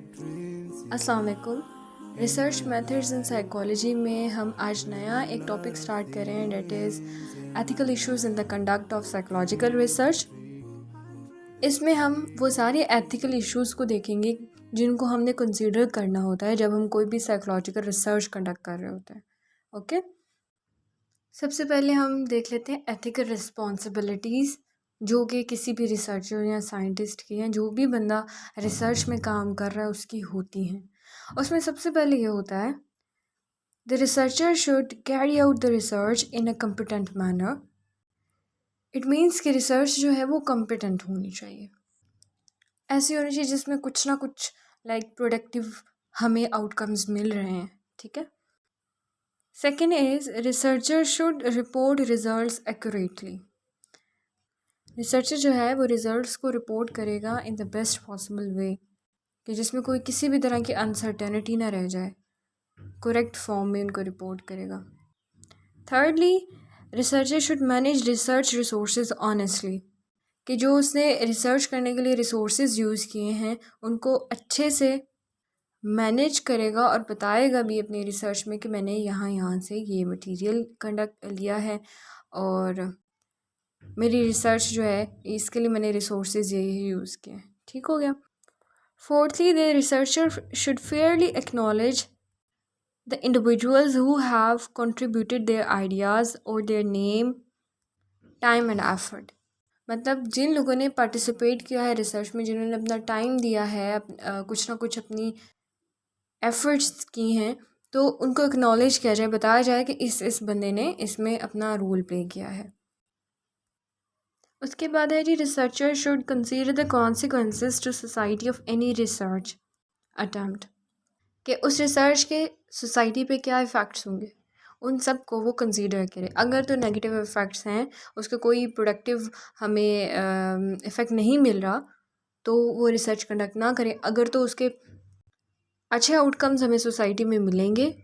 अस्सलाम वालेकुम। Research methods in psychology में हम आज नया एक टॉपिक स्टार्ट कर रहे हैं, that is ethical issues in the conduct of psychological research. इसमें हम वो सारे एथिकल इश्यूज को देखेंगे जिनको हमने कंसीडर करना होता है जब हम कोई भी साइकोलॉजिकल रिसर्च कंडक्ट कर रहे होते हैं। ओके, सबसे पहले हम देख लेते हैं एथिकल रिस्पॉन्सिबिलिटीज़ जो कि किसी भी रिसर्चर या साइंटिस्ट की हैं, जो भी बंदा रिसर्च में काम कर रहा है उसकी होती हैं। उसमें सबसे पहले ये होता है, the researcher should carry out the research in a competent manner. It means कि रिसर्च जो है वो कम्पिटेंट होनी चाहिए, ऐसी होनी चाहिए जिसमें कुछ ना कुछ प्रोडक्टिव हमें आउटकम्स मिल रहे हैं। ठीक है। Second is researcher should report results accurately. Researcher जो है वो रिजल्ट्स को रिपोर्ट करेगा in the best possible way, कि जिसमें कोई किसी भी तरह की अनसर्टेनिटी ना रह जाए, करेक्ट फॉर्म में उनको रिपोर्ट करेगा। Thirdly, researcher should manage research resources honestly, कि जो उसने रिसर्च करने के लिए रिसोर्सेज यूज़ किए हैं उनको अच्छे से मैनेज करेगा और बताएगा भी अपनी रिसर्च में कि मैंने यहाँ से ये मटेरियल कंडक्ट लिया है और मेरी रिसर्च जो है इसके लिए मैंने रिसोर्सेज यही यूज़ किए हैं। ठीक हो गया। Fourthly, the researcher should Fairlie acknowledge the individuals who have contributed their ideas or their name, time and effort। मतलब जिन लोगों ने पार्टिसिपेट किया है रिसर्च में, जिन्होंने अपना टाइम दिया है, कुछ ना कुछ अपनी एफर्ट्स की हैं, तो उनको एक्नॉलेज किया जाए, बताया जाए कि इस बंदे ने इसमें अपना रोल प्ले किया है। उसके बाद है जी, researcher should consider the consequences to society of any research attempt, कि उस रिसर्च के सोसाइटी पे क्या इफ़ेक्ट्स होंगे, उन सब को वो कंसीडर करे। अगर तो नेगेटिव इफ़ेक्ट्स हैं, उसका कोई प्रोडक्टिव हमें इफ़ेक्ट नहीं मिल रहा, तो वो रिसर्च कंडक्ट ना करें। अगर तो उसके अच्छे आउटकम्स हमें सोसाइटी में मिलेंगे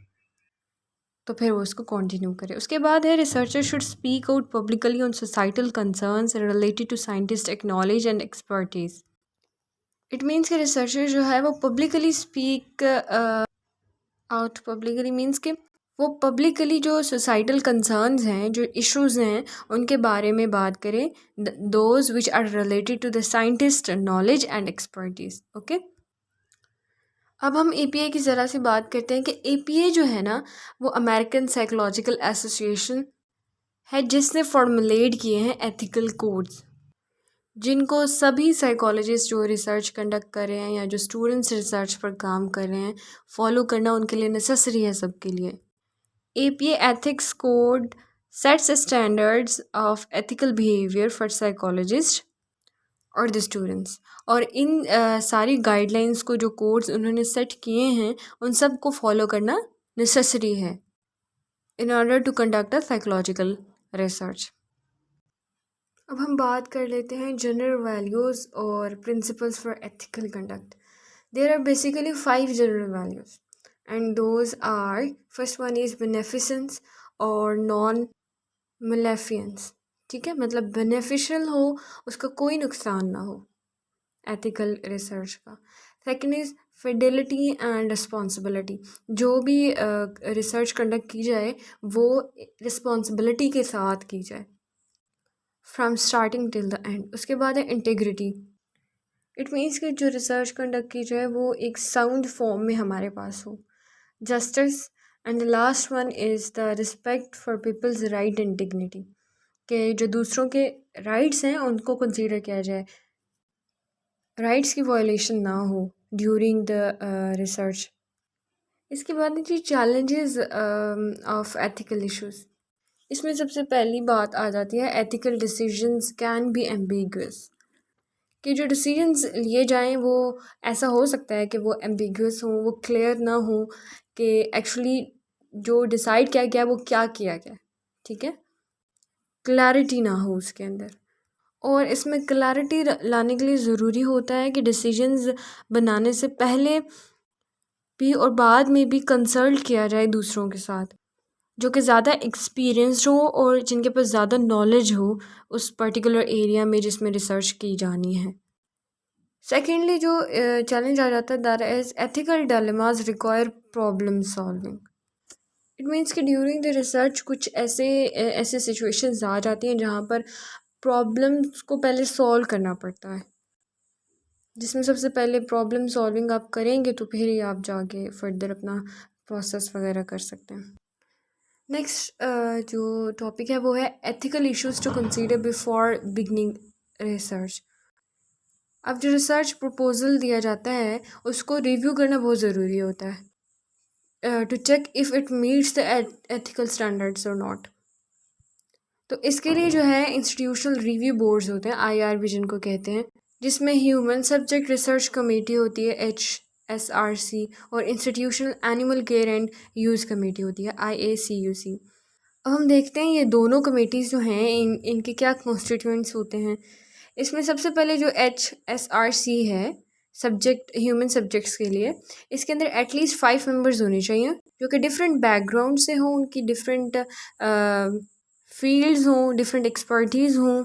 तो फिर वो उसको कंटिन्यू करे। उसके बाद है, researcher should speak out publicly on societal concerns related to scientist acknowledge and expertise. It means कि रिसर्चर जो है वो publicly speak out, publicly means कि वो पब्लिकली जो सोसाइटल कंसर्न्स हैं, जो इश्यूज़ हैं, उनके बारे में बात करें, those which are related to the scientist knowledge and expertise. Okay, अब हम APA की ज़रा सी बात करते हैं कि APA जो है ना वो अमेरिकन साइकोलॉजिकल एसोसिएशन है, जिसने फॉर्मुलेट किए हैं एथिकल कोड्स, जिनको सभी साइकोलॉजिस्ट जो रिसर्च कंडक्ट कर रहे हैं या जो स्टूडेंट्स रिसर्च पर काम कर रहे हैं फॉलो करना उनके लिए नेसेसरी है सबके लिए। APA ethics code sets standards of ethical behaviour for psychologist और द स्टूडेंट्स, और इन सारी गाइडलाइंस को, जो कोड्स उन्होंने सेट किए हैं, उन सब को फॉलो करना नेसेसरी है in order to conduct a psychological research. अब हम बात कर लेते हैं जनरल वैल्यूज़ और principles for ethical conduct. There are basically 5 general values and those are, first one is beneficence और नॉन मलेफियंस। ठीक है, मतलब बेनिफिशियल हो, उसका कोई नुकसान ना हो एथिकल रिसर्च का। Second is Fidelity and responsibility, जो भी रिसर्च कंडक्ट की जाए वो रिस्पॉन्सिबिलिटी के साथ की जाए from starting till the end. उसके बाद है इंटीग्रिटी। इट मीन्स कि जो रिसर्च कंडक्ट की जाए वो एक साउंड फॉर्म में हमारे पास हो। Justice and the last one is the respect for people's right and dignity, कि जो दूसरों के राइट्स हैं उनको कंसीडर किया जाए, राइट्स की वायलेशन ना हो ड्यूरिंग द रिसर्च। इसके बाद जी, चैलेंजेस ऑफ एथिकल इश्यूज़। इसमें सबसे पहली बात आ जाती है, ethical decisions can be ambiguous, कि जो डिसीजंस लिए जाएं वो ऐसा हो सकता है कि वो एम्बिगुअस हो, वो क्लियर ना हो कि एक्चुअली जो डिसाइड किया गया वो क्या किया गया। ठीक है, क्लैरिटी ना हो उसके अंदर। और इसमें क्लैरिटी लाने के लिए ज़रूरी होता है कि डिसीजंस बनाने से पहले भी और बाद में भी कंसल्ट किया जाए दूसरों के साथ, जो कि ज़्यादा एक्सपीरियंस्ड हो और जिनके पास ज़्यादा नॉलेज हो उस पर्टिकुलर एरिया में जिसमें रिसर्च की जानी है। सेकेंडली जो चैलेंज आ जाता है that is ethical dilemmas require problem solving. It means कि ड्यूरिंग द रिसर्च कुछ ऐसे सिचुएशंस आ जाती हैं जहाँ पर प्रॉब्लम्स को पहले सॉल्व करना पड़ता है, जिसमें सबसे पहले प्रॉब्लम सॉल्विंग आप करेंगे तो फिर ही आप जाके फर्दर अपना प्रोसेस वगैरह कर सकते हैं। नेक्स्ट जो टॉपिक है वो है ethical issues to consider before beginning research. अब जो रिसर्च प्रपोजल दिया जाता है उसको रिव्यू करना बहुत ज़रूरी होता है to check if it meets the ethical standards और नॉट। तो इसके लिए जो है इंस्टीट्यूशनल रिव्यू बोर्ड्स होते हैं, IRB जिनको कहते हैं, जिसमें ह्यूमन सब्जेक्ट रिसर्च कमेटी होती है HSRC और institutional animal care and use committee होती है IACUC। अब हम देखते हैं ये दोनों कमेटीज़ जो हैं इनके क्या कॉन्स्टिट्यूएंट्स होते हैं। इसमें सबसे पहले जो HSRC है सब्जेक्ट ह्यूमन सब्जेक्ट्स के लिए, इसके अंदर एटलीस्ट 5 मेंबर्स होने चाहिए जो कि डिफरेंट बैकग्राउंड से हों, उनकी डिफरेंट फील्ड्स हों, डिफरेंट एक्सपर्टीज़ हों,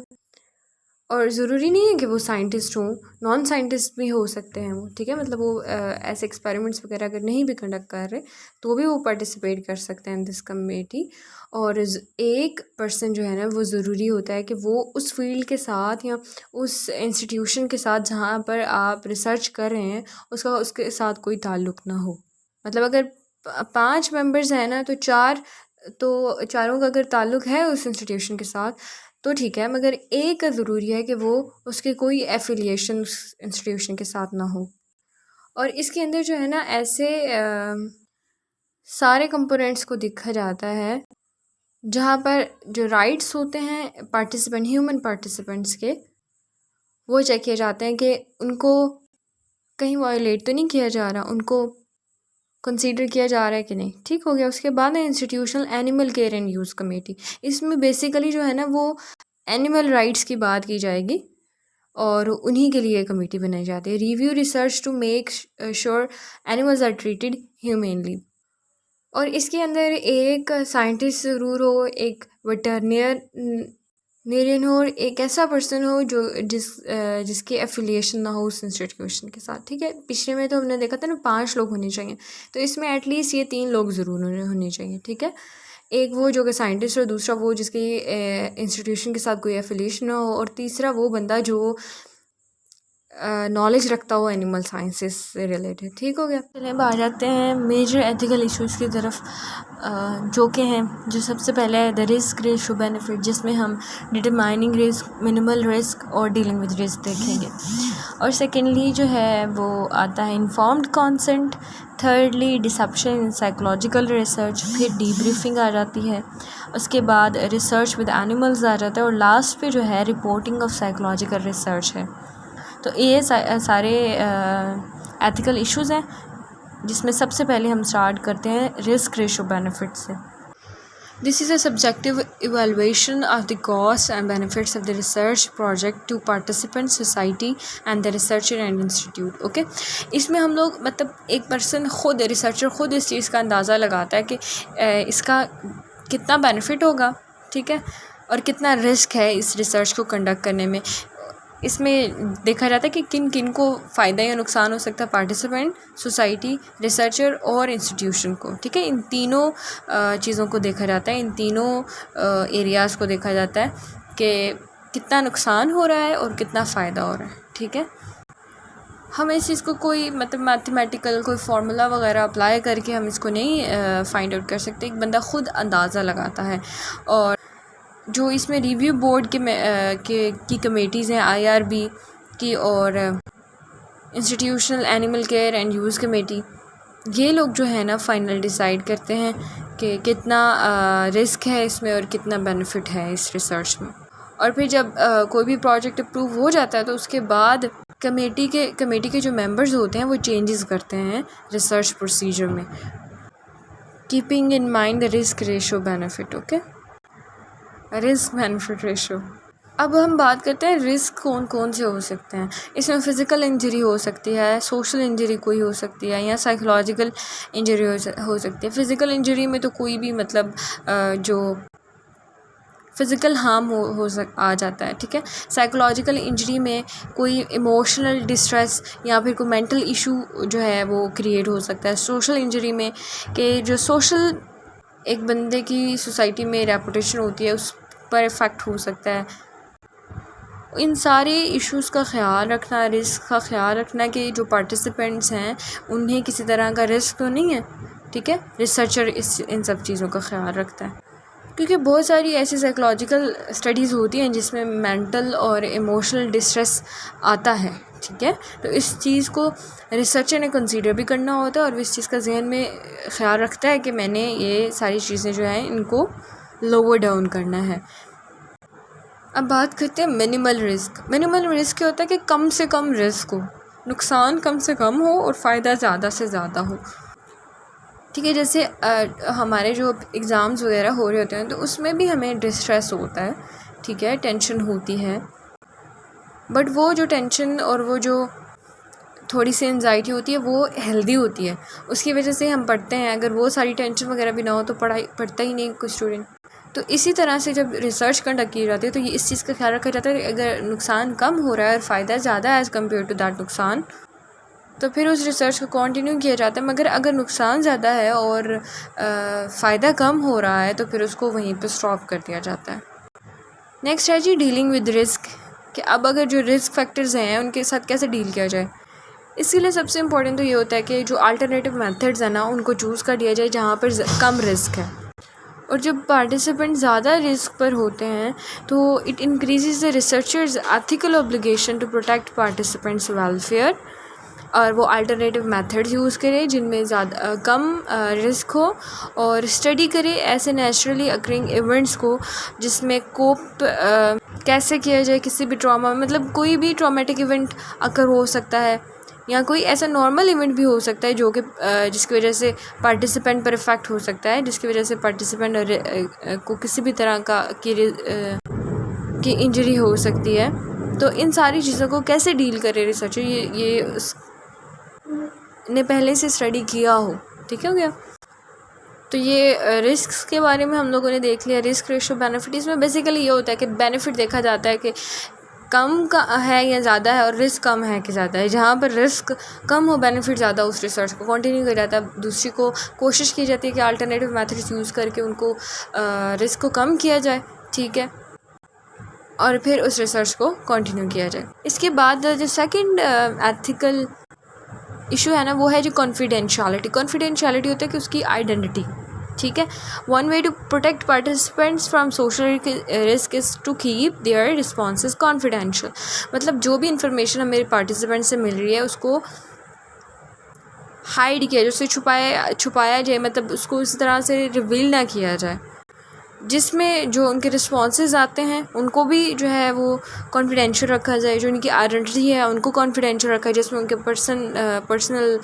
और ज़रूरी नहीं है कि वो साइंटिस्ट हों, नॉन साइंटिस्ट भी हो सकते हैं वो, ठीक है। मतलब वो ऐसे एक्सपेरिमेंट्स वगैरह अगर नहीं भी कंडक्ट कर रहे तो भी वो पार्टिसिपेट कर सकते हैं इन दिस कमेटी। और एक पर्सन जो है ना वो ज़रूरी होता है कि वो उस फील्ड के साथ या उस इंस्टीट्यूशन के साथ जहाँ पर आप रिसर्च कर रहे हैं उसके साथ कोई ताल्लुक़ ना हो। मतलब अगर 5 मेंबर्स हैं ना तो चारों का अगर ताल्लुक़ है उस इंस्टीट्यूशन के साथ तो ठीक है, मगर एक का ज़रूरी है कि वो उसके कोई एफिलिएशन उस इंस्टीट्यूशन के साथ ना हो। और इसके अंदर जो है ना ऐसे सारे कंपोनेंट्स को देखा जाता है जहाँ पर जो राइट्स होते हैं पार्टिसिपेंट ह्यूमन पार्टिसिपेंट्स के, वो चेक किए जाते हैं कि उनको कहीं वायलेट तो नहीं किया जा रहा, उनको कंसीडर किया जा रहा है कि नहीं। ठीक हो गया। उसके बाद है institutional animal care and use committee. इसमें बेसिकली जो है ना वो एनिमल राइट्स की बात की जाएगी और उन्हीं के लिए कमेटी बनाई जाती है। Review research to make sure animals are treated humanely. और इसके अंदर एक साइंटिस्ट ज़रूर हो, एक वेटरनियन हो और एक ऐसा पर्सन हो जिसकी एफिलिएशन ना हो उस इंस्टीट्यूशन के साथ, ठीक है। पिछले में तो हमने देखा था ना 5 लोग होने चाहिए, तो इसमें एटलीस्ट ये 3 लोग ज़रूर होने चाहिए, ठीक है। एक वो जो कि साइंटिस्ट और दूसरा वो जिसकी इंस्टीट्यूशन के साथ कोई एफिलिएशन ना हो, और तीसरा वो बंदा जो नॉलेज रखता हो एनिमल साइंसेस से रिलेटेड। ठीक हो गया। चलिए अब आ जाते हैं मेजर एथिकल इश्यूज़ की तरफ, जो कि हैं जो सबसे पहले है द रिस्क रेशो बेनिफिट, जिसमें हम डिटरमाइनिंग रिस्क, मिनिमल रिस्क और डीलिंग विद रिस्क देखेंगे। और सेकेंडली जो है वो आता है informed consent, thirdly deception in psychological research, फिर डीब्रीफिंग आ जाती है, उसके बाद रिसर्च विद एनिमल्स आ जाता है, और लास्ट पे जो है रिपोर्टिंग ऑफ साइकोलॉजिकल रिसर्च है। तो ये सारे एथिकल इश्यूज़ हैं, जिसमें सबसे पहले हम स्टार्ट करते हैं रिस्क रेशो बेनिफिट से। This is a subjective evaluation of the cost and benefits of the research project to participant, society and the researcher and institute. Okay, इसमें हम लोग मतलब एक पर्सन खुद रिसर्चर खुद इस चीज़ का अंदाज़ा लगाता है कि इसका कितना बेनिफिट होगा, ठीक है, और कितना रिस्क है इस रिसर्च को कंडक्ट करने में। इसमें देखा जाता है कि किन किन को फ़ायदा या नुकसान हो सकता है, पार्टिसिपेंट, सोसाइटी, रिसर्चर और इंस्टीट्यूशन को, ठीक है। इन तीनों चीज़ों को देखा जाता है, इन तीनों एरियाज़ को देखा जाता है कि कितना नुकसान हो रहा है और कितना फ़ायदा हो रहा है, ठीक है। हम इस चीज़ को कोई मतलब मैथमेटिकल कोई फार्मूला वगैरह अप्लाई करके हम इसको नहीं फाइंड आउट कर सकते, एक बंदा खुद अंदाज़ा लगाता है। और जो इसमें रिव्यू बोर्ड की कमेटीज़ हैं IRB की और institutional animal care and use committee, ये लोग जो है ना फाइनल डिसाइड करते हैं कि कितना रिस्क है इसमें और कितना बेनिफिट है इस रिसर्च में। और फिर जब कोई भी प्रोजेक्ट अप्रूव हो जाता है तो उसके बाद कमेटी के जो मेंबर्स होते हैं वो चेंजेस करते हैं रिसर्च प्रोसीजर में, keeping in mind the risk ratio benefit. Okay, risk benefit ratio. अब हम बात करते हैं रिस्क कौन कौन से हो सकते हैं। इसमें फ़िज़िकल इंजरी हो सकती है, सोशल इंजरी कोई हो सकती है, या साइकोलॉजिकल इंजरी हो सकती है। फ़िज़िकल इंजरी में तो कोई भी मतलब जो फ़िज़िकल हार्म आ जाता है, ठीक है। साइकोलॉजिकल इंजरी में कोई इमोशनल डिस्ट्रेस या फिर कोई मेंटल इशू जो है वो क्रिएट हो सकता है। सोशल इंजरी में कि जो सोशल एक बंदे की सोसाइटी में रेपुटेशन होती है उस पर इफ़ेक्ट हो सकता है। इन सारे इश्यूज़ का ख़्याल रखना, रिस्क का ख़्याल रखना कि जो पार्टिसिपेंट्स हैं उन्हें किसी तरह का रिस्क तो नहीं है, ठीक है। रिसर्चर इन सब चीज़ों का ख़्याल रखता है, क्योंकि बहुत सारी ऐसी साइकोलॉजिकल स्टडीज़ होती हैं जिसमें मेंटल और इमोशनल डिस्ट्रेस आता है, ठीक है। तो इस चीज़ को रिसर्चर ने कंसीडर भी करना होता है और इस चीज़ का जहन में ख़्याल रखता है कि मैंने ये सारी चीज़ें जो हैं इनको लोअर डाउन करना है। अब बात करते हैं मिनिमल रिस्क। मिनिमल रिस्क क्या होता है कि कम से कम रिस्क हो, नुकसान कम से कम हो और फ़ायदा ज़्यादा से ज़्यादा हो, ठीक है। जैसे हमारे जो एग्ज़ाम्स वगैरह हो रहे होते हैं तो उसमें भी हमें डिस्ट्रेस होता है, ठीक है, टेंशन होती है। बट वो जो टेंशन और वो जो थोड़ी सी एंजाइटी होती है वो हेल्दी होती है, उसकी वजह से हम पढ़ते हैं। अगर वो सारी टेंशन वगैरह भी ना हो तो पढ़ता ही नहीं कोई स्टूडेंट। तो इसी तरह से जब रिसर्च कंडक्ट की जाती है तो ये इस चीज़ का ख्याल रखा जाता है कि अगर नुकसान कम हो रहा है और फ़ायदा ज़्यादा है एज़ कम्पेयर टू दैट नुकसान, तो फिर उस रिसर्च को कंटिन्यू किया जाता है। मगर अगर नुकसान ज़्यादा है और फ़ायदा कम हो रहा है तो फिर उसको वहीं पर स्टॉप कर दिया जाता है। नेक्स्ट है जी डीलिंग विद रिस्क, कि अब अगर जो रिस्क फैक्टर्स हैं उनके साथ कैसे डील किया जाए। इसके लिए सबसे इम्पोर्टेंट तो ये होता है कि जो अल्टरनेटिव मेथड्स हैं ना उनको चूज़ कर दिया जाए जहाँ पर कम रिस्क है। और जब पार्टिसिपेंट ज़्यादा रिस्क पर होते हैं तो it increases the researcher's ethical obligation to protect participants welfare, और वो अल्टरनेटिव मेथड्स यूज़ करें जिनमें ज़्यादा कम रिस्क हो, और स्टडी करें ऐसे नेचुरली अकरिंग इवेंट्स को जिसमें कोप कैसे किया जाए किसी भी ट्रॉमा, मतलब कोई भी ट्रॉमेटिक इवेंट अकर हो सकता है या कोई ऐसा नॉर्मल इवेंट भी हो सकता है जो कि जिसकी वजह से पार्टिसिपेंट पर इफ़ेक्ट हो सकता है, जिसकी वजह से पार्टिसिपेंट को किसी भी तरह का की इंजरी हो सकती है। तो इन सारी चीज़ों को कैसे डील करे रिसर्चर, ये ने पहले से स्टडी किया हो, ठीक हो गया। तो ये रिस्क के बारे में हम लोगों ने देख लिया। रिस्क रेशो बेनिफिट, इसमें बेसिकली ये होता है कि बेनिफिट देखा जाता है कि कम का है या ज़्यादा है और रिस्क कम है कि ज़्यादा है। जहाँ पर रिस्क कम हो बेनिफिट ज़्यादा, उस रिसर्च को कंटिन्यू किया जाता है। दूसरी को कोशिश की जाती है कि अल्टरनेटिव मेथड्स यूज़ करके उनको रिस्क को कम किया जाए, ठीक है, और फिर उस रिसर्च को कंटिन्यू किया जाए। इसके बाद जो सेकंड एथिकल इशू है ना वो है जो कॉन्फिडेंशियलिटी। कॉन्फिडेंशियलिटी होता है कि उसकी आइडेंटिटी, ठीक है। One way to protect participants from social risk is to keep their responses confidential. मतलब जो भी इंफॉर्मेशन हमें पार्टिसिपेंट से मिल रही है उसको हाइड किया जाए, उसे छुपाया जाए, मतलब उसको इस तरह से रिवील ना किया जाए, जिसमें जो उनके रिस्पॉन्सेज आते हैं उनको भी जो है वो कॉन्फिडेंशियल रखा जाए। जो उनकी आइडेंटिटी है उनको कॉन्फिडेंशियल रखा जाए, जिसमें उनके पर्सनल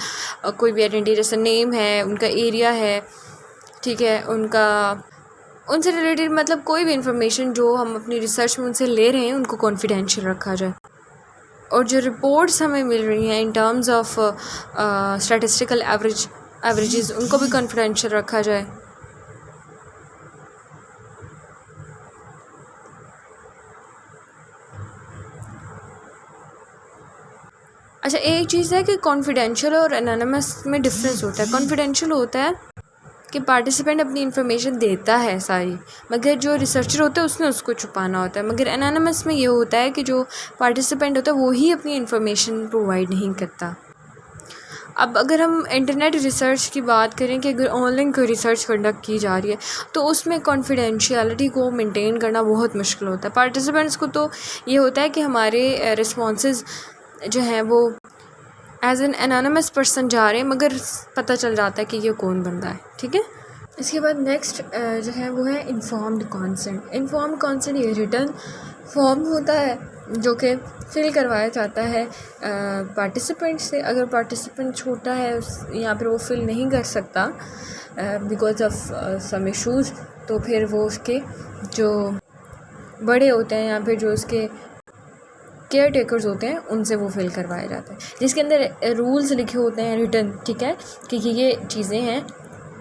कोई भी आइडेंटिटी जैसे नेम है, उनका एरिया है, ठीक है, उनसे रिलेटेड मतलब कोई भी इंफॉर्मेशन जो हम अपनी रिसर्च में उनसे ले रहे हैं उनको कॉन्फिडेंशियल रखा जाए। और जो रिपोर्ट्स हमें मिल रही हैं in terms of statistical averages उनको भी कॉन्फिडेंशियल रखा जाए। अच्छा, एक चीज़ है कि कॉन्फिडेंशियल और एनोनिमस में डिफरेंस होता है। कॉन्फिडेंशियल होता है कि पार्टिसिपेंट अपनी इन्फॉर्मेशन देता है सारी, मगर जो रिसर्चर होता है उसने उसको छुपाना होता है। मगर एनोनिमस में ये होता है कि जो पार्टिसिपेंट होता है वो ही अपनी इन्फॉर्मेशन प्रोवाइड नहीं करता। अब अगर हम इंटरनेट रिसर्च की बात करें कि अगर ऑनलाइन कोई रिसर्च कंडक्ट की जा रही है तो उसमें कॉन्फिडेंशियलिटी को मेंटेन करना बहुत मुश्किल होता है। पार्टिसिपेंट्स को तो ये होता है कि हमारे रिस्पॉन्सेज जो हैं वो एज एन एनोनिमस पर्सन जा रहे हैं, मगर पता चल जाता है कि ये कौन बंदा है, ठीक है। इसके बाद नेक्स्ट जो है वो है इन्फॉर्म्ड कंसेंट। इन्फॉर्म्ड कंसेंट ये रिटर्न फॉर्म होता है जो कि फिल करवाया जाता है पार्टिसिपेंट से। अगर पार्टिसिपेंट छोटा है या फिर वो फिल नहीं कर सकता बिकॉज ऑफ सम इशूज़, तो फिर वो उसके जो बड़े होते हैं या फिर जो उसके केयर टेकर्स होते हैं उनसे वो फिल करवाया जाता है, जिसके अंदर रूल्स लिखे होते हैं रिटर्न, ठीक है, कि ये चीज़ें हैं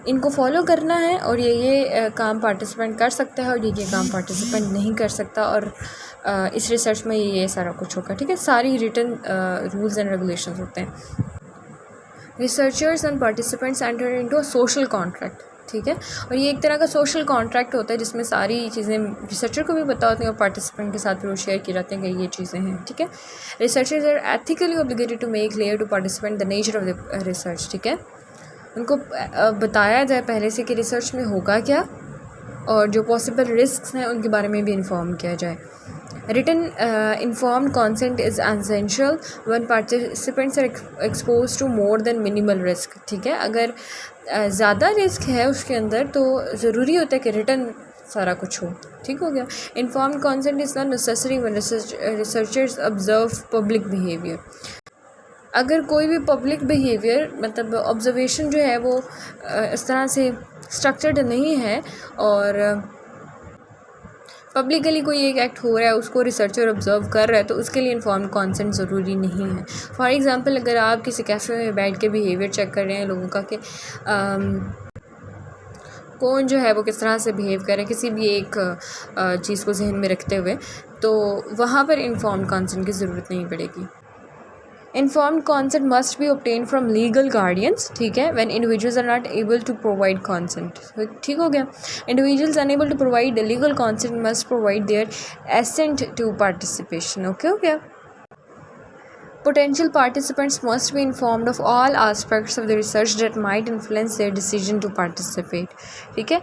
इनको फॉलो करना है और ये काम पार्टिसिपेंट कर सकता है और ये काम पार्टिसिपेंट नहीं कर सकता, और इस रिसर्च में ये सारा कुछ होगा, ठीक है। सारी रिटन रूल्स एंड रेगुलेशंस होते हैं। Researchers and participants enter into a social contract, ठीक है। और ये एक तरह का सोशल कॉन्ट्रैक्ट होता है जिसमें सारी चीज़ें रिसर्चर को भी पता होती हैं और पार्टिसिपेंट के साथ फिर वो शेयर की जाती हैं कि ये चीज़ें हैं, ठीक है। Researchers are ethically obligated to make clear to participant the nature of the research, ठीक है। उनको बताया जाए पहले से कि रिसर्च में होगा क्या और जो पॉसिबल रिस्क हैं उनके बारे में भी इन्फॉर्म किया जाए। Written informed consent is essential when participants are exposed to more than minimal risk, ठीक है। अगर ज़्यादा रिस्क है उसके अंदर तो ज़रूरी होता है कि रिटन सारा कुछ हो, ठीक हो गया। Informed consent is not necessary when researchers observe public behaviour. अगर कोई भी पब्लिक बिहेवियर मतलब ऑब्जर्वेशन जो है वो इस तरह से स्ट्रक्चर्ड नहीं है और पब्लिकली कोई एक एक्ट हो रहा है उसको रिसर्चर ऑब्जर्व कर रहा है तो उसके लिए इन्फॉर्म्ड कॉन्सेंट ज़रूरी नहीं है। फॉर एग्ज़ाम्पल अगर आप किसी कैफ़े में बैठ के बिहेवियर चेक कर रहे हैं लोगों का कि कौन जो है वो किस तरह से बिहेव करे किसी भी एक चीज़ को जहन में रखते हुए, तो वहाँ पर इन्फॉर्म्ड कॉन्सेंट की ज़रूरत नहीं पड़ेगी। Informed consent must be obtain from legal guardians, ठीक है, when individuals are not able to provide consent, ठीक हो गया। Individuals unable to provide legal consent must provide their assent to participation, okay हो गया। Potential participants must be informed of all aspects of the research that might influence their decision to participate, ठीक है।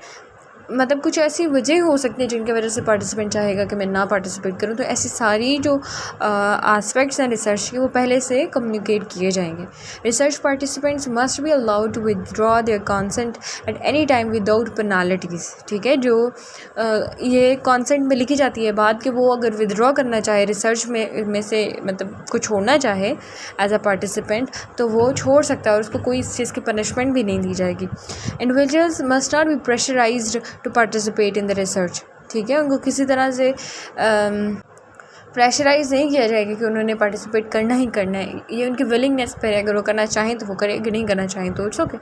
मतलब कुछ ऐसी वजह हो सकती है जिनकी वजह से पार्टिसिपेंट चाहेगा कि मैं ना पार्टिसिपेट करूं, तो ऐसी सारी जो आस्पेक्ट्स हैं रिसर्च के वो पहले से कम्युनिकेट किए जाएंगे। Research participants must be allowed to withdraw their consent at any time without penalties, ठीक है। जो ये कंसेंट में लिखी जाती है बात कि वो अगर विदड्रॉ करना चाहे रिसर्च में से मतलब कुछ छोड़ना चाहे एज अ पार्टिसिपेंट तो वो छोड़ सकता है और उसको कोई इस चीज़ की पनिशमेंट भी नहीं दी जाएगी। Individuals must not be pressurised to participate in the research, ठीक है। उनको किसी तरह से प्रेशराइज नहीं किया जाएगा कि उन्होंने पार्टिसिपेट करना ही करना है, ये उनकी विलिंगनेस पर है। अगर वो करना चाहें तो वो करेंगे, नहीं करना चाहें तो it's okay.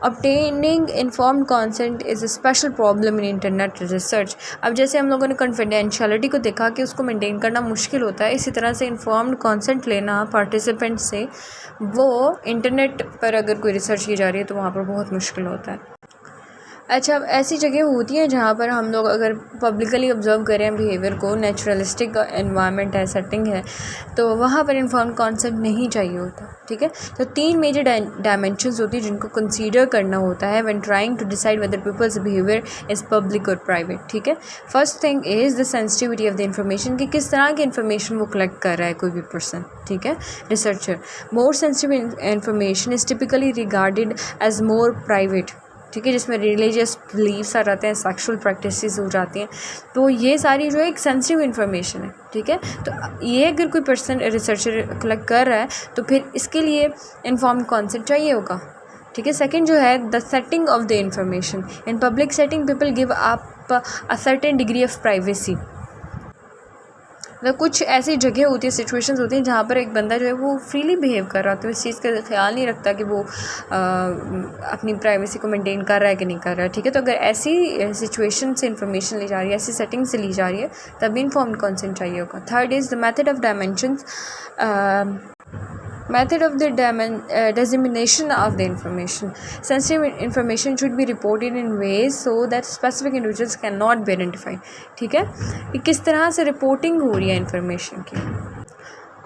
Obtaining informed consent is a special problem in internet research. अब जैसे हम लोगों ने कॉन्फिडेंशियलिटी को देखा कि उसको मेंटेन करना मुश्किल होता है, इसी तरह से इन्फॉर्म्ड कॉन्सेंट लेना पार्टिसिपेंट से वो इंटरनेट पर अगर कोई रिसर्च की जा रही है तो वहाँ पर बहुत मुश्किल होता है। अच्छा, अब ऐसी जगह होती हैं जहाँ पर हम लोग अगर पब्लिकली ऑब्जर्व करें बिहेवियर को, नेचुरलिस्टिक एनवायरनमेंट है, सेटिंग है, तो वहाँ पर इन्फॉर्म्ड कॉन्सेंट नहीं चाहिए होता, ठीक है। तो 3 मेजर डायमेंशंस होती हैं जिनको कंसीडर करना होता है when trying to decide whether people's behaviour is public और प्राइवेट, ठीक है। First thing is the sensitivity of the information, कि किस तरह की इन्फॉर्मेशन वो कलेक्ट कर रहा है कोई भी पर्सन, ठीक है, researcher. More sensitive information is typically regarded as more private, ठीक है, जिसमें रिलीजियस बिलीव्स आ जाते हैं, सेक्सुअल प्रैक्टिसेस हो जाती हैं, तो ये सारी जो है एक सेंसिटिव इन्फॉर्मेशन है, ठीक है। तो ये अगर कोई पर्सन रिसर्चर कलेक्ट कर रहा है तो फिर इसके लिए इन्फॉर्म्ड कॉन्सेंट चाहिए होगा, ठीक है। सेकंड जो है the setting of the information. In public setting people give up a certain degree of privacy. मतलब कुछ ऐसी जगह होती है, सिचुएशंस होती हैं जहाँ पर एक बंदा जो है वो फ्रीली बिहेव कर रहा होता है, इस चीज़ का ख्याल नहीं रखता कि वो अपनी प्राइवेसी को मेंटेन कर रहा है कि नहीं कर रहा है, ठीक है। तो अगर ऐसी सिचुएशन से इंफॉर्मेशन ली जा रही है, ऐसी सेटिंग से ली जा रही है, तभी इन्फॉर्म्ड कॉन्सेंट चाहिए होगा। Third is the method of dimensions, method of the dissemination of the information. Sensitive information should be reported in ways so that specific individuals cannot be identified, ठीक है। कि किस तरह से रिपोर्टिंग हो रही है इन्फॉर्मेशन की।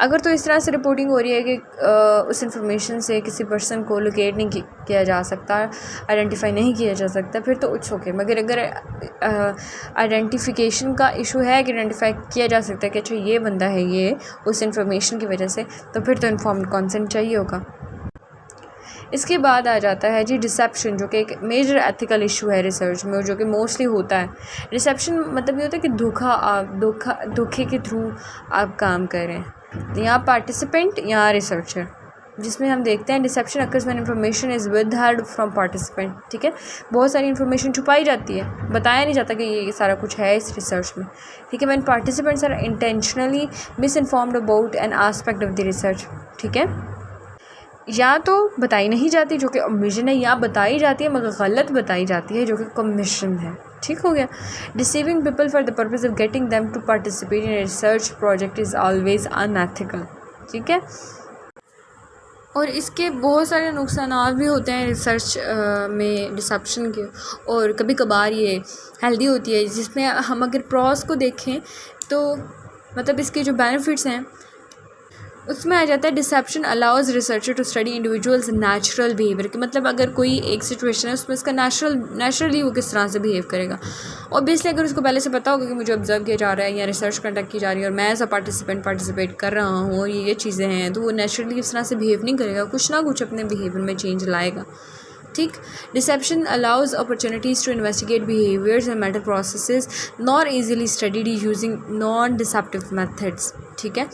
अगर तो इस तरह से रिपोर्टिंग हो रही है कि उस इंफॉर्मेशन से किसी पर्सन को लोकेट नहीं किया जा सकता, आइडेंटिफाई नहीं किया जा सकता, फिर तो इट्स ओके। मगर अगर आइडेंटिफिकेशन का इशू है कि आइडेंटिफाई किया जा सकता है कि अच्छा ये बंदा है ये उस इंफॉर्मेशन की वजह से, तो फिर तो इन्फॉर्म्ड कॉन्सेंट चाहिए होगा। इसके बाद आ जाता है जी डिसेप्शन, जो कि एक मेजर एथिकल इशू है रिसर्च में और जो कि मोस्टली होता है। डिसेप्शन मतलब ये होता है कि धोखे के थ्रू आप काम कर रहे हैं, या पार्टिसिपेंट या रिसर्चर, जिसमें हम देखते हैं deception occurs when information is withheld from participant, ठीक है। बहुत सारी इन्फॉर्मेशन छुपाई जाती है, बताया नहीं जाता कि ये सारा कुछ है इस रिसर्च में, ठीक है। When participants are intentionally misinformed about an aspect of the research, ठीक है। या तो बताई नहीं जाती जो कि ओमिशन है, या बताई जाती है मगर गलत बताई जाती है जो कि कमीशन है। ठीक हो गया। Deceiving people for the purpose of getting them to participate in research project is always unethical. ठीक है। और इसके बहुत सारे नुकसान भी होते हैं रिसर्च में डिसेप्शन के, और कभी कभार ये हेल्दी होती है, जिसमें हम अगर प्रॉस को देखें तो मतलब इसके जो बेनिफिट्स हैं उसमें आ जाता है deception allows researcher to study individuals natural behaviour, कि मतलब अगर कोई एक सिचुएशन है उसमें उसका नेचुरली वो किस तरह से बिहेव करेगा। ऑब्वियसली अगर उसको पहले से पता होगा कि मुझे ऑब्जर्व किया जा रहा है या रिसर्च कंडक्ट की जा रही है और मैं एज अ पार्टिसिपेट कर रहा हूँ और ये चीज़ें हैं, तो वो नेचुरली इस तरह से बिहेव नहीं करेगा, कुछ ना कुछ अपने बिहेवियर में चेंज लाएगा। ठीक। Deception allows opportunities to investigate behaviours and mental processes not easily studied using non deceptive methods. ठीक है।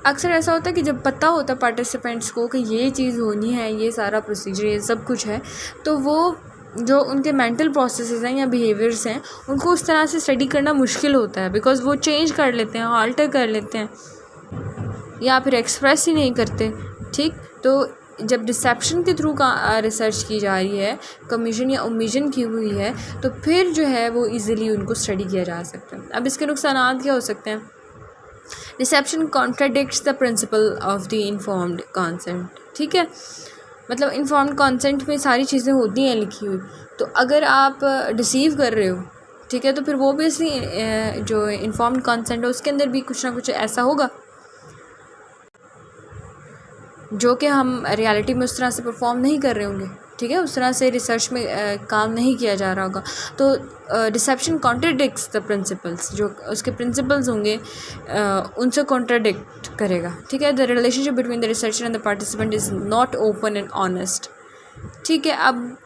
अक्सर ऐसा होता है कि जब पता होता है पार्टिसिपेंट्स को कि ये चीज़ होनी है, ये सारा प्रोसीजर, ये सब कुछ है, तो वो जो उनके मेंटल प्रोसेसेस हैं या बिहेवियर्स हैं उनको उस तरह से स्टडी करना मुश्किल होता है, बिकॉज़ वो चेंज कर लेते हैं, आल्टर कर लेते हैं या फिर एक्सप्रेस ही नहीं करते। ठीक। तो जब डिसेप्शन के थ्रू का रिसर्च की जा रही है, कमीशन या ओमिशन की हुई है, तो फिर जो है वो ईज़िली उनको स्टडी किया जा सकता है। अब इसके नुकसान क्या हो सकते हैं? Deception contradicts the principle of the informed consent. ठीक है। मतलब इन्फॉर्म्ड कंसेंट में सारी चीज़ें होती हैं लिखी हुई, तो अगर आप डिसीव कर रहे हो, ठीक है, तो फिर वो भी जो इन्फॉर्म्ड कंसेंट है उसके अंदर भी कुछ ना कुछ ऐसा होगा जो कि हम रियलिटी में उस तरह से परफॉर्म नहीं कर रहे होंगे। ठीक है। उस तरह से रिसर्च में काम नहीं किया जा रहा होगा, तो डिसेप्शन कॉन्ट्राडिक्ट्स द प्रिंसिपल्स, जो उसके प्रिंसिपल्स होंगे उनसे कॉन्ट्राडिक्ट करेगा। ठीक है। The relationship between the researcher and the participant is not open and honest. ठीक है। अब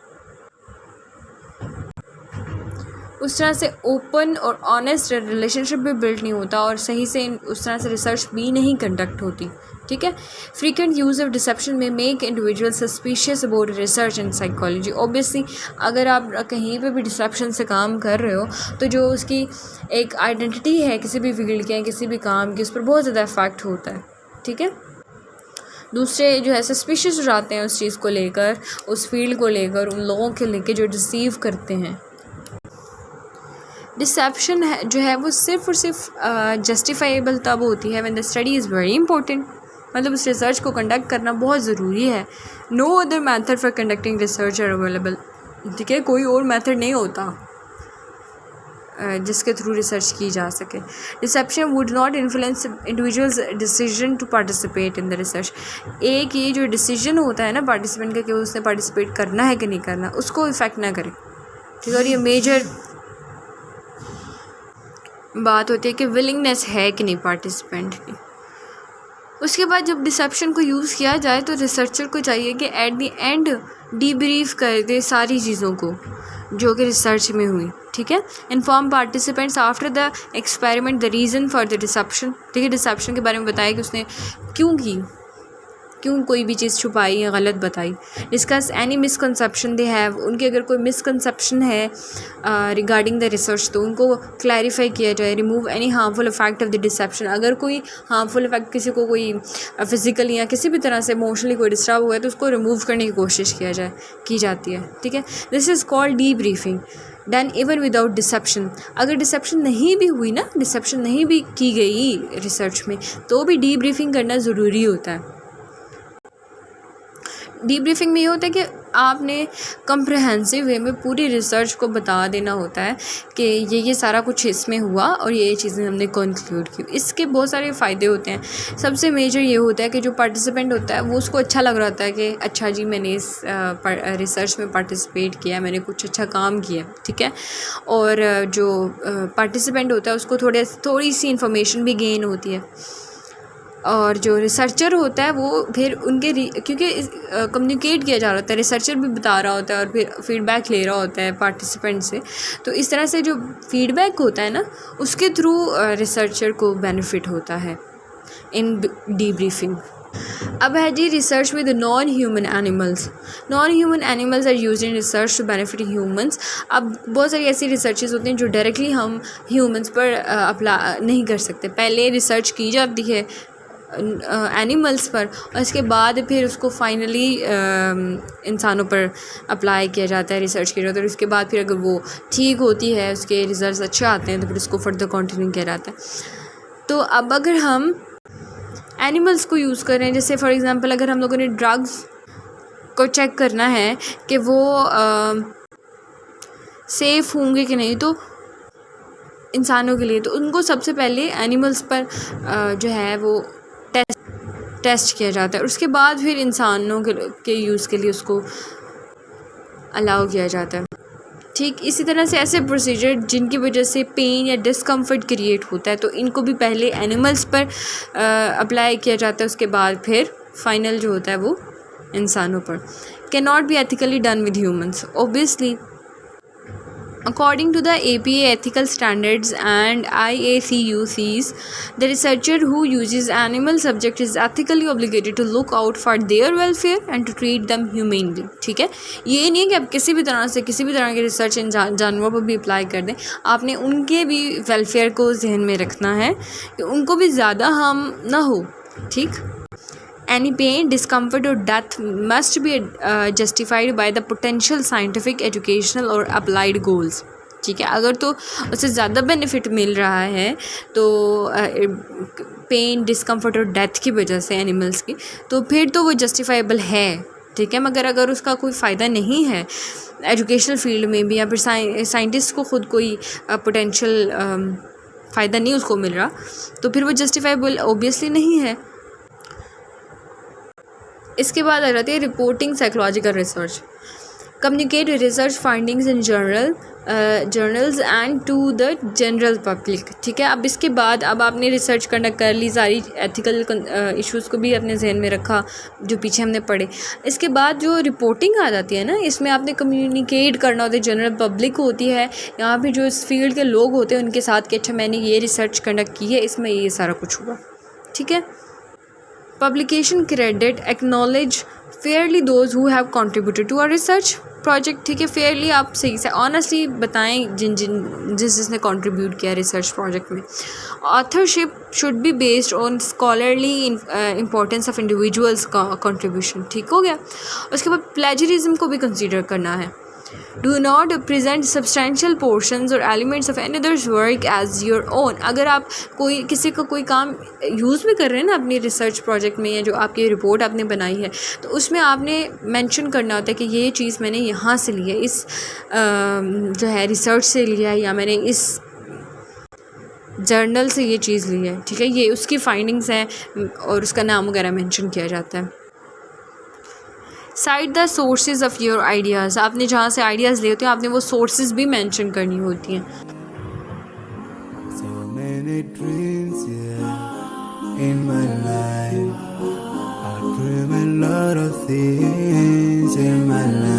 उस तरह से ओपन और ऑनेस्ट रिलेशनशिप भी बिल्ड नहीं होता और सही से उस तरह से रिसर्च भी नहीं कंडक्ट होती। ठीक है। फ्रीक्वेंट यूज़ ऑफ डिसेप्शन में make individual suspicious about research and psychology. Obviously अगर आप कहीं पे भी डिसेप्शन से काम कर रहे हो तो जो उसकी एक आइडेंटिटी है किसी भी फील्ड के, किसी भी काम की, उस पर बहुत ज़्यादा इफेक्ट होता है। ठीक है। दूसरे जो है सस्पिशियस हो जाते हैं उस चीज़ को लेकर, उस फील्ड को लेकर, उन लोगों के लेकर जो डिसीव करते हैं। डिसेप्शन है जो है वो सिर्फ़ और सिर्फ जस्टिफाइबल तब होती है when the study is very important, मतलब उस रिसर्च को कंडक्ट करना बहुत ज़रूरी है। No other method for conducting research are available. ठीक है। कोई और मेथड नहीं होता जिसके थ्रू रिसर्च की जा सके। Deception would not influence individuals decision to participate in the research. एक ये जो डिसीजन होता है ना पार्टिसिपेंट का कि उसने पार्टिसिपेट करना है कि नहीं करना, उसको इफ़ेक्ट ना करे। ठीक है। और ये मेजर बात होती है कि विलिंगनेस है कि नहीं पार्टिसिपेंट की। उसके बाद जब डिसेप्शन को यूज़ किया जाए तो रिसर्चर को चाहिए कि एट द एंड डीब्रीफ कर दे सारी चीज़ों को जो कि रिसर्च में हुई। ठीक है। Inform participants after the experiment the reason for the deception. ठीक है। डिसेप्शन के बारे में बताया कि उसने क्यों कोई भी चीज़ छुपाई या गलत बताई। Discuss any misconception they have. उनके अगर कोई मिसकंसेप्शन है रिगार्डिंग द रिसर्च तो उनको क्लैरिफाई किया जाए। Remove any harmful effect of the deception. अगर कोई हार्मफुल इफेक्ट किसी को कोई फिज़िकली या किसी भी तरह से इमोशनली कोई डिस्टर्ब हुआ है तो उसको रिमूव करने की कोशिश की जाती है। ठीक है। This is called debriefing done even without deception. अगर डिसेप्शन नहीं भी हुई ना, डिसेप्शन नहीं भी की गई रिसर्च में, तो भी डी ब्रीफिंग करना ज़रूरी होता है। डीब्रीफिंग में ये होता है कि आपने कंप्रहेंसिव वे में पूरी रिसर्च को बता देना होता है कि ये सारा कुछ इसमें हुआ और ये चीज़ें हमने कंक्लूड की। इसके बहुत सारे फ़ायदे होते हैं। सबसे मेजर ये होता है कि जो पार्टिसिपेंट होता है वो उसको अच्छा लग रहा होता है कि अच्छा जी मैंने इस रिसर्च में पार्टिसिपेट किया, मैंने कुछ अच्छा काम किया। ठीक है। और जो पार्टिसिपेंट होता है उसको थोड़ी सी इन्फॉर्मेशन भी गेन होती है। और जो रिसर्चर होता है वो फिर क्योंकि कम्युनिकेट किया जा रहा होता है, रिसर्चर भी बता रहा होता है और फिर फीडबैक ले रहा होता है पार्टिसिपेंट से, तो इस तरह से जो फीडबैक होता है ना उसके थ्रू रिसर्चर को बेनिफिट होता है इन डीब्रीफिंग। अब है जी research with non human animals. Non human animals are used in research to benefit humans. अब बहुत सारी ऐसी रिसर्चेस होती हैं जो डायरेक्टली हम ह्यूमंस पर अप्लाई नहीं कर सकते। पहले रिसर्च की जाती है एनिमल्स पर और इसके बाद फिर उसको फाइनली इंसानों पर अप्लाई किया जाता है, रिसर्च किया जाता है। और उसके बाद फिर अगर वो ठीक होती है, उसके रिजल्ट्स अच्छे आते हैं, तो फिर उसको फर्दर कंटिन्यू किया जाता है। तो अब अगर हम एनिमल्स को यूज़ करें, जैसे फॉर एग्ज़ाम्पल अगर हम लोगों ने ड्रग्स को चेक करना है कि वो सेफ़ होंगे कि नहीं, तो इंसानों के लिए, तो उनको सबसे पहले एनिमल्स पर जो है वो टेस्ट किया जाता है और उसके बाद फिर इंसानों के यूज़ के लिए उसको अलाउ किया जाता है। ठीक इसी तरह से ऐसे प्रोसीजर जिनकी वजह से पेन या डिस्कम्फर्ट क्रिएट होता है, तो इनको भी पहले एनिमल्स पर अप्लाई किया जाता है, उसके बाद फिर फाइनल जो होता है वो इंसानों पर। Can not be ethically done with humans obviously. According to the APA ethical standards and IACUCs, the researcher who uses animal subject is ethically obligated to look out for their welfare and to treat them humanely। ठीक है, ये नहीं है कि आप किसी भी तरह से किसी भी तरह की रिसर्च इन जानवरों पर भी अप्लाई कर दें, आपने उनके भी वेलफेयर को जहन में रखना है कि उनको भी ज़्यादा हार्म ना हो। ठीक, any pain, discomfort or death must be justified by the potential scientific, educational or applied goals। ठीक है, अगर तो उससे ज़्यादा बेनिफिट मिल रहा है तो पेन, डिस्कम्फर्ट और डेथ की वजह से एनिमल्स की, तो फिर तो वो जस्टिफाइबल है। ठीक है, मगर अगर उसका कोई फ़ायदा नहीं है एजुकेशनल फील्ड में भी, या फिर साइंटिस्ट को ख़ुद कोई पोटेंशियल फ़ायदा नहीं उसको मिल रहा, तो फिर वो जस्टिफाइबल ऑब्वियसली नहीं है। इसके बाद आ जाती है reporting psychological research. Communicate research findings in journals and to the general public. ठीक है, अब इसके बाद अब आपने रिसर्च कंडक्ट कर ली, सारी एथिकल इश्यूज़ को भी अपने जहन में रखा जो पीछे हमने पढ़े। इसके बाद जो रिपोर्टिंग आ जाती है ना, इसमें आपने कम्युनिकेट करना होता है, जनरल पब्लिक होती है, यहाँ पे जो इस फील्ड के लोग होते हैं उनके साथ कि अच्छा मैंने ये रिसर्च कंडक्ट की है, इसमें ये सारा कुछ हुआ। ठीक है, publication credit acknowledge fairly those who have contributed to our research project। ठीक है, फेयरली आप सही से ऑनेस्टली बताएं जिसने कंट्रीब्यूट किया रिसर्च प्रोजेक्ट में। Authorship should be based on scholarly importance of individuals contribution. ठीक हो गया, उसके बाद प्लेजरिज्म को भी कंसीडर करना है। Do not present substantial portions or elements of another's work as your own। अगर आप किसी का कोई काम यूज़ भी कर रहे हैं ना अपनी रिसर्च प्रोजेक्ट में, या जो आपकी रिपोर्ट आपने बनाई है, तो उसमें आपने मेंशन करना होता है कि ये चीज़ मैंने यहाँ से ली है, इस जो है रिसर्च से लिया है, या मैंने इस जर्नल से ये चीज़ ली है। ठीक है, ये उसकी फाइंडिंग्स हैं और उसका नाम वगैरह मेंशन किया जाता है। Site the sources of your ideas. आपने जहाँ से आइडियाज़ लिए होते हैं आपने वो सोर्सेज भी मेंशन करनी होती हैं। So many dreams, yeah, in my life. I dream a lot of things in my life.